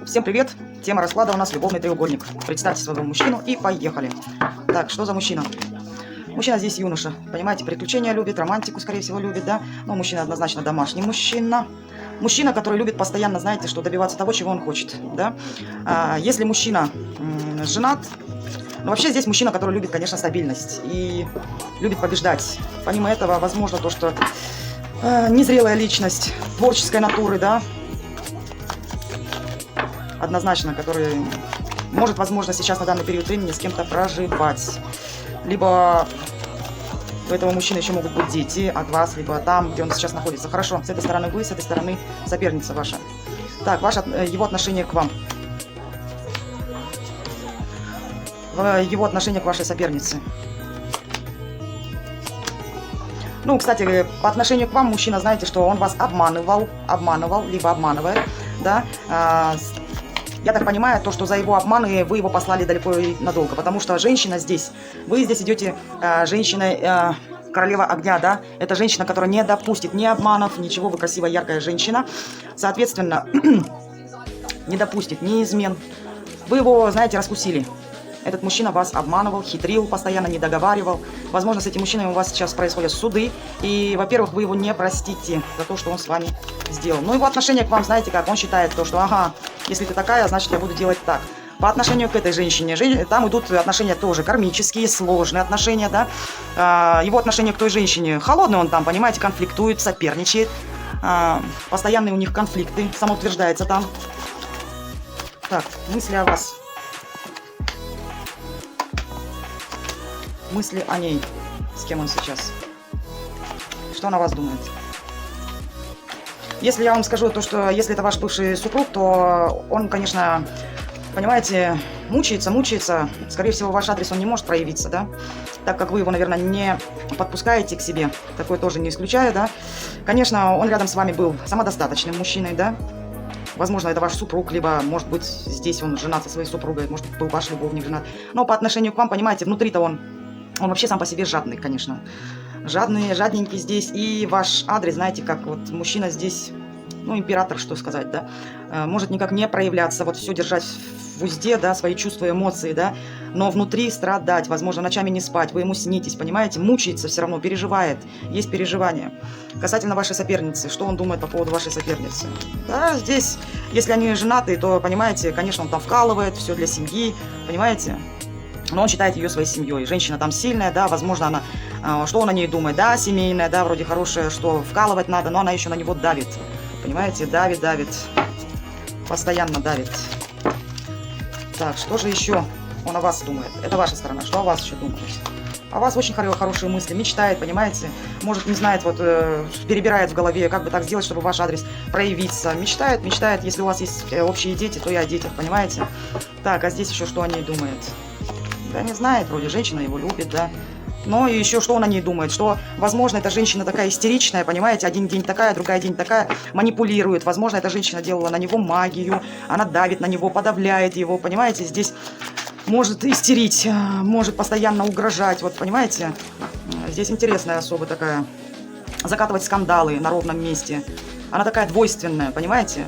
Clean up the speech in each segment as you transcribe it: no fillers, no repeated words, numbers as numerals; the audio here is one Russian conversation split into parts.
Всем привет! Тема расклада у нас любовный треугольник. Представьте своего мужчину и поехали. Так, что за мужчина? Мужчина здесь юноша. Понимаете, приключения любит, романтику, скорее всего, любит, да? Но мужчина однозначно домашний мужчина. Мужчина, который любит постоянно, знаете, что добиваться того, чего он хочет, да? Если мужчина женат, ну, вообще здесь мужчина, который любит, конечно, стабильность и любит побеждать. Помимо этого, возможно, то, что незрелая личность, творческой натуры, да? Однозначно, который может, возможно, сейчас на данный период времени с кем-то проживать. Либо у этого мужчины еще могут быть дети от вас, либо там, где он сейчас находится. Хорошо, с этой стороны вы, с этой стороны соперница ваша. Так, его отношение к вам. Его отношение к вашей сопернице. Ну, кстати, по отношению к вам мужчина, знаете, что он вас обманывал, либо обманывает, да. Я так понимаю, то, что за его обманы вы его послали далеко и надолго, потому что женщина здесь, вы здесь идете женщиной, королева огня, да, это женщина, которая не допустит ни обманов, ничего, вы красивая, яркая женщина, соответственно, не допустит ни измен. Вы его, знаете, раскусили. Этот мужчина вас обманывал, хитрил, постоянно не договаривал. Возможно, с этим мужчиной у вас сейчас происходят суды. И, во-первых, вы его не простите за то, что он с вами сделал. Но его отношение к вам, знаете как, он считает то, что, ага, если ты такая, значит, я буду делать так. По отношению к этой женщине, там идут отношения тоже кармические, сложные отношения, да. Его отношение к той женщине, холодный он там, понимаете, конфликтует, соперничает. Постоянные у них конфликты, самоутверждается там. Так, мысли о вас. Мысли о ней. С кем он сейчас? Что она о вас думает? Если я вам скажу то, что если это ваш бывший супруг, то он, конечно, понимаете, мучается. Скорее всего, ваш адрес он не может проявиться, да? Так как вы его, наверное, не подпускаете к себе. Такое тоже не исключаю, да? Конечно, он рядом с вами был самодостаточным мужчиной, да? Возможно, это ваш супруг, либо, может быть, здесь он женат со своей супругой, может, был ваш любовник женат. Но по отношению к вам, понимаете, внутри-то он вообще сам по себе жадный, конечно. Жадненький здесь. И ваш адрес, знаете, как вот мужчина здесь, ну, император, что сказать, да, может никак не проявляться, вот все держать в узде, да, свои чувства, эмоции, да, но внутри страдать, возможно, ночами не спать, вы ему снитесь, понимаете, мучается все равно, переживает, есть переживания. Касательно вашей соперницы, что он думает по поводу вашей соперницы? Да, здесь, если они женаты, то, понимаете, конечно, он там вкалывает, все для семьи, понимаете? Но он считает ее своей семьей. Женщина там сильная, да, возможно, она, что он о ней думает, да, семейная, да, вроде хорошая, что вкалывать надо, но она еще на него давит. Понимаете, давит, постоянно давит. Так, что же еще он о вас думает? Это ваша сторона, что о вас еще думает? О вас очень хорошие мысли, мечтает, понимаете, может, не знает, вот, перебирает в голове, как бы так сделать, чтобы ваш адрес проявиться. Мечтает, если у вас есть общие дети, то и о детях, понимаете? Так, а здесь еще что о ней думает? Да не знает, вроде женщина его любит, да. Но и еще что он о ней думает, что, возможно, эта женщина такая истеричная, понимаете, один день такая, другой день такая, манипулирует. Возможно, эта женщина делала на него магию, она давит на него, подавляет его, понимаете, здесь может истерить, может постоянно угрожать, вот, понимаете. Здесь интересная особа такая, закатывать скандалы на ровном месте. Она такая двойственная, понимаете.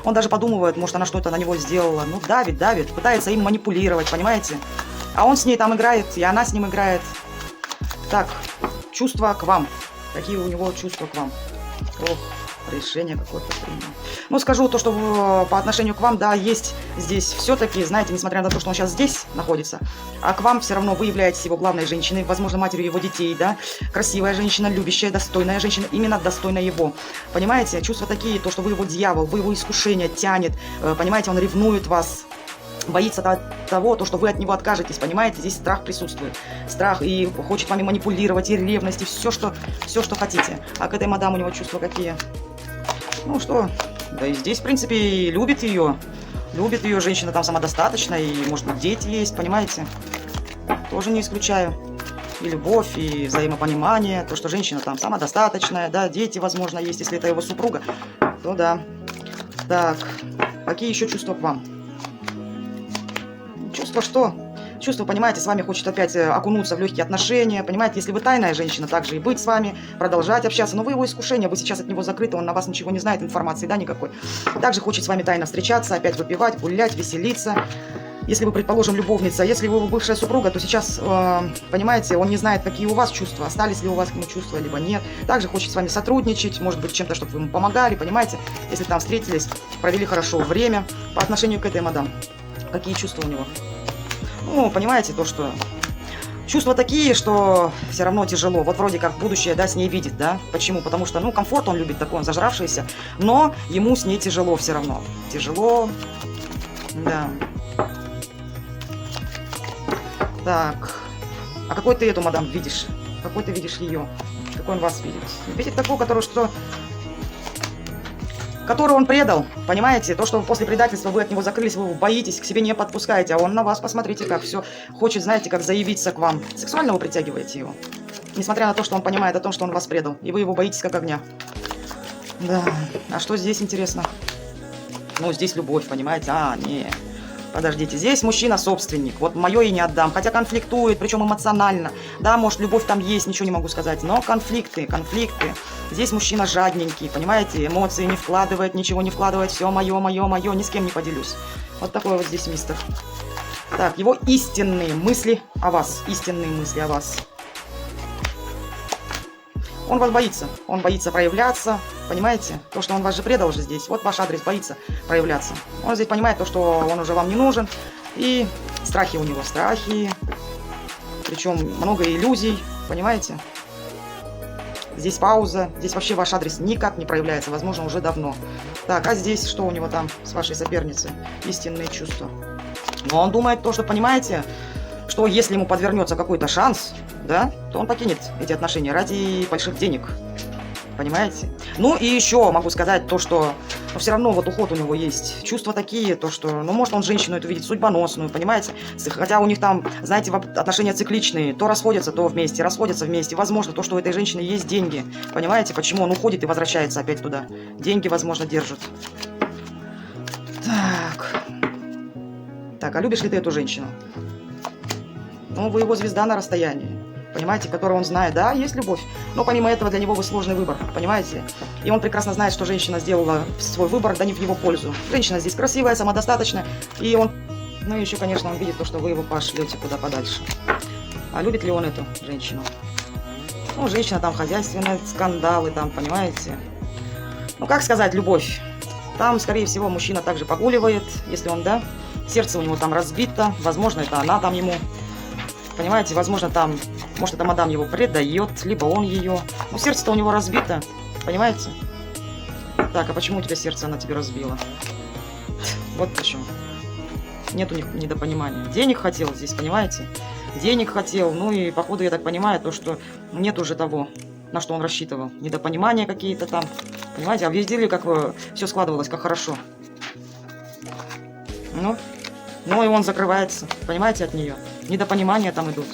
Он даже подумывает, может, она что-то на него сделала. Ну, давит, пытается им манипулировать, понимаете? А он с ней там играет, и она с ним играет. Так, чувства к вам. Какие у него чувства к вам? Ох, решение какое-то принял. Ну, скажу то, что по отношению к вам, да, есть здесь все-таки, знаете, несмотря на то, что он сейчас здесь находится, а к вам все равно вы являетесь его главной женщиной, возможно, матерью его детей, да, красивая женщина, любящая, достойная женщина, именно достойная его. Понимаете, чувства такие, то, что вы его дьявол, вы его искушение тянет, понимаете, он ревнует вас, боится того, то, что вы от него откажетесь, понимаете, здесь страх присутствует, страх, и хочет вами манипулировать, и ревность, и все, что хотите. А к этой мадам у него чувства какие? Ну что, да и здесь, в принципе, любит ее, женщина там самодостаточная, и, может быть, дети есть, понимаете, тоже не исключаю. И любовь, и взаимопонимание, то, что женщина там самодостаточная, да, дети, возможно, есть, если это его супруга, то да. Так, какие еще чувства к вам? Чувства что? Чувство, понимаете, с вами хочет опять окунуться в легкие отношения. Понимаете, если вы тайная женщина, также и быть с вами, продолжать общаться. Но вы его искушение, вы сейчас от него закрыты, он на вас ничего не знает, информации, да, никакой. Также хочет с вами тайно встречаться, опять выпивать, гулять, веселиться. Если вы, предположим, любовница, если вы бывшая супруга, то сейчас, понимаете, он не знает, какие у вас чувства, остались ли у вас к нему чувства, либо нет. Также хочет с вами сотрудничать, может быть, чем-то, чтобы вы ему помогали, понимаете. Если там встретились, провели хорошо время по отношению к этой мадам. Какие чувства у него? Ну, понимаете, то, что чувства такие, что все равно тяжело. Вот вроде как будущее, да, с ней видит, да. Почему? Потому что, ну, комфорт он любит такой, он зажравшийся, но ему с ней тяжело все равно. Тяжело, да. Так, а какой ты эту мадам видишь? Какой ты видишь ее? Какой он вас видит? Видит такого, который он предал, понимаете? То, что после предательства вы от него закрылись, вы его боитесь, к себе не подпускаете, а он на вас, посмотрите, как все хочет, знаете, как заявиться к вам. Сексуально вы притягиваете его, несмотря на то, что он понимает о том, что он вас предал, и вы его боитесь как огня. Да, а что здесь интересно? Ну, здесь любовь, понимаете? А, не. Подождите, здесь мужчина собственник, вот мое и не отдам, хотя конфликтует, причем эмоционально, да, может, любовь там есть, ничего не могу сказать, но конфликты, здесь мужчина жадненький, понимаете, эмоции не вкладывает, ничего не вкладывает, все мое, ни с кем не поделюсь, вот такой вот здесь мистер. Так, его истинные мысли о вас, Он вас боится, он боится проявляться, понимаете? То, что он вас же предал же здесь, вот ваш адрес, боится проявляться. Он здесь понимает то, что он уже вам не нужен, и страхи у него, причем много иллюзий, понимаете? Здесь пауза, здесь вообще ваш адрес никак не проявляется, возможно, уже давно. Так, а здесь что у него там с вашей соперницей? Истинные чувства. Но он думает то, что, понимаете, что если ему подвернется какой-то шанс, да, то он покинет эти отношения ради больших денег. Понимаете? Ну и еще могу сказать то, что все равно вот уход у него есть. Чувства такие, то что, ну может он женщину эту видит судьбоносную, понимаете? Хотя у них там, знаете, отношения цикличные. То расходятся, то вместе, расходятся вместе. Возможно, то, что у этой женщины есть деньги. Понимаете, почему он уходит и возвращается опять туда? Деньги, возможно, держат. Так, а любишь ли ты эту женщину? Ну, вы его звезда на расстоянии, понимаете, которого он знает, да, есть любовь, но помимо этого для него вы сложный выбор, понимаете, и он прекрасно знает, что женщина сделала свой выбор, да не в его пользу. Женщина здесь красивая, самодостаточная, и он, ну, еще, конечно, он видит то, что вы его пошлете куда подальше. А любит ли он эту женщину? Ну, женщина там хозяйственная, скандалы там, понимаете. Ну, как сказать, любовь. Там, скорее всего, мужчина также погуливает, если он, да, сердце у него там разбито, возможно, это она там ему... Понимаете, возможно, там, может, эта мадам его предает, либо он ее. Но сердце-то у него разбито, понимаете? Так, а почему у тебя сердце она тебе разбила? Вот почему. Нет у них недопонимания. Денег хотел здесь, понимаете? Денег хотел, ну и, походу, я так понимаю, то, что нет уже того, на что он рассчитывал. Недопонимания какие-то там, понимаете? А видели, как все складывалось, как хорошо. Ну и он закрывается, понимаете, от нее. Недопонимания там идут.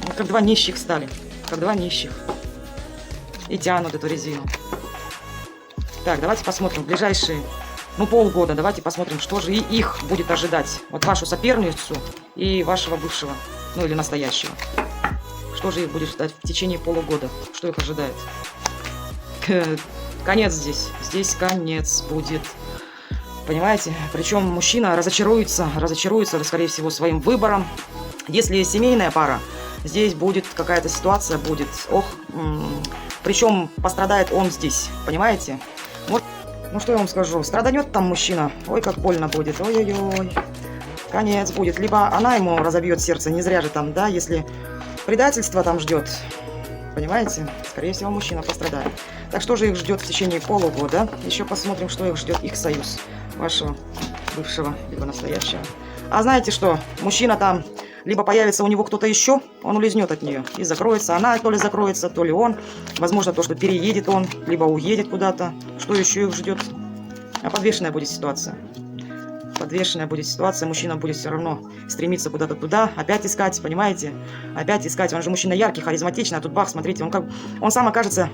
Вот как два нищих стали. Как два нищих. И тянут эту резину. Так, давайте посмотрим в ближайшие, ну, полгода. Давайте посмотрим, что же и их будет ожидать. Вот вашу соперницу и вашего бывшего. Ну, или настоящего. Что же их будет ждать в течение полугода? Что их ожидает? Конец здесь. Здесь конец будет. Понимаете? Причем мужчина разочаруется, скорее всего, своим выбором. Если семейная пара, здесь будет какая-то ситуация, будет, причем пострадает он здесь, понимаете? Вот, ну что я вам скажу, страданет там мужчина, ой, как больно будет, ой-ой-ой, конец будет. Либо она ему разобьет сердце, не зря же там, да, если предательство там ждет, понимаете? Скорее всего, мужчина пострадает. Так что же их ждет в течение полугода? Еще посмотрим, что их ждет их союз. Вашего бывшего, либо настоящего. А знаете что? Мужчина там, либо появится у него кто-то еще, он улизнет от нее и закроется. Она то ли закроется, то ли он. Возможно, то, что переедет он, либо уедет куда-то. Что еще их ждет? А подвешенная будет ситуация. Подвешенная будет ситуация. Мужчина будет все равно стремиться куда-то туда. Опять искать, понимаете? Опять искать. Он же мужчина яркий, харизматичный. А тут бах, смотрите, он сам окажется...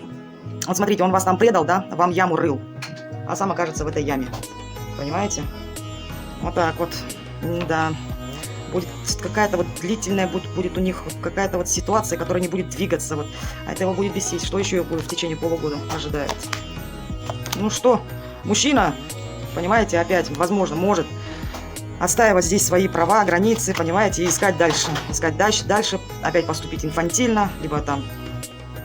Вот смотрите, он вас там предал, да? Вам яму рыл. А сам окажется в этой яме. Понимаете? Вот так вот. Да. Будет какая-то вот длительная, будет у них какая-то вот ситуация, которая не будет двигаться. Вот. А это его будет бесить. Что еще его в течение полугода ожидает? Ну что, мужчина, понимаете, опять, возможно, может отстаивать здесь свои права, границы, понимаете, и искать дальше. Искать дальше, опять поступить инфантильно, либо там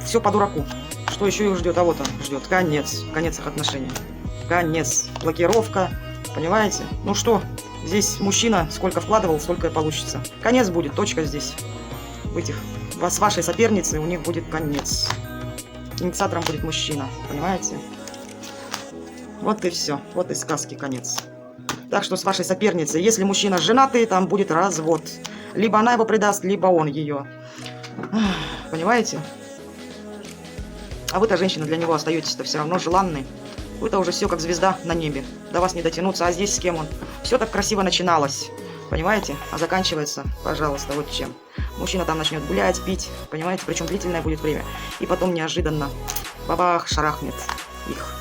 все по дураку. Что еще их ждет? А вот он ждет. Конец их отношений. Конец. Блокировка. Понимаете? Ну что, здесь мужчина сколько вкладывал, столько и получится. Конец будет, точка здесь. С вашей соперницей у них будет конец. Инициатором будет мужчина. Понимаете? Вот и все. Вот и сказки конец. Так что с вашей соперницей, если мужчина женатый, там будет развод. Либо она его предаст, либо он ее. Понимаете? А вы-то, женщина, для него остаетесь-то все равно желанной. Вы-то уже все как звезда на небе. До вас не дотянуться. А здесь с кем он? Все так красиво начиналось. Понимаете? А заканчивается, пожалуйста, вот чем. Мужчина там начнет гулять, пить. Понимаете? Причем длительное будет время. И потом неожиданно бабах, шарахнет их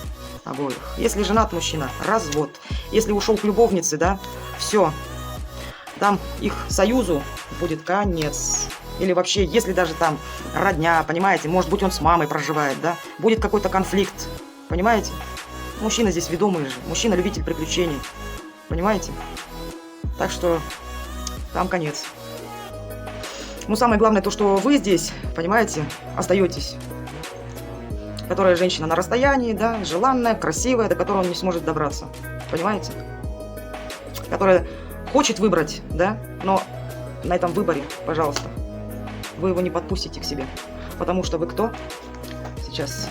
обоих. Если женат мужчина, развод. Если ушел к любовнице, да, все. Там их союзу будет конец. Или вообще, если даже там родня, понимаете, может быть, он с мамой проживает, да, будет какой-то конфликт, понимаете? Мужчина здесь ведомый же, мужчина любитель приключений, понимаете? Так что там конец. Ну, самое главное то, что вы здесь, понимаете, остаетесь. Которая женщина на расстоянии, да, желанная, красивая, до которой он не сможет добраться, понимаете? Которая хочет выбрать, да, но на этом выборе, пожалуйста, вы его не подпустите к себе. Потому что вы кто? Сейчас,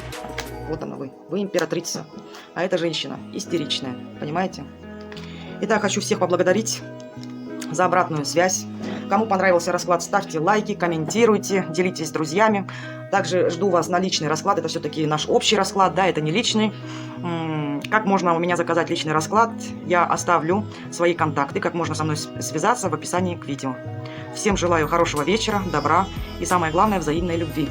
вот она вы императрица. А эта женщина истеричная, понимаете? Итак, хочу всех поблагодарить за обратную связь. Кому понравился расклад, ставьте лайки, комментируйте, делитесь с друзьями. Также жду вас на личный расклад. Это все-таки наш общий расклад, да, это не личный. Как можно у меня заказать личный расклад? Я оставлю свои контакты, как можно со мной связаться в описании к видео. Всем желаю хорошего вечера, добра и, самое главное, взаимной любви.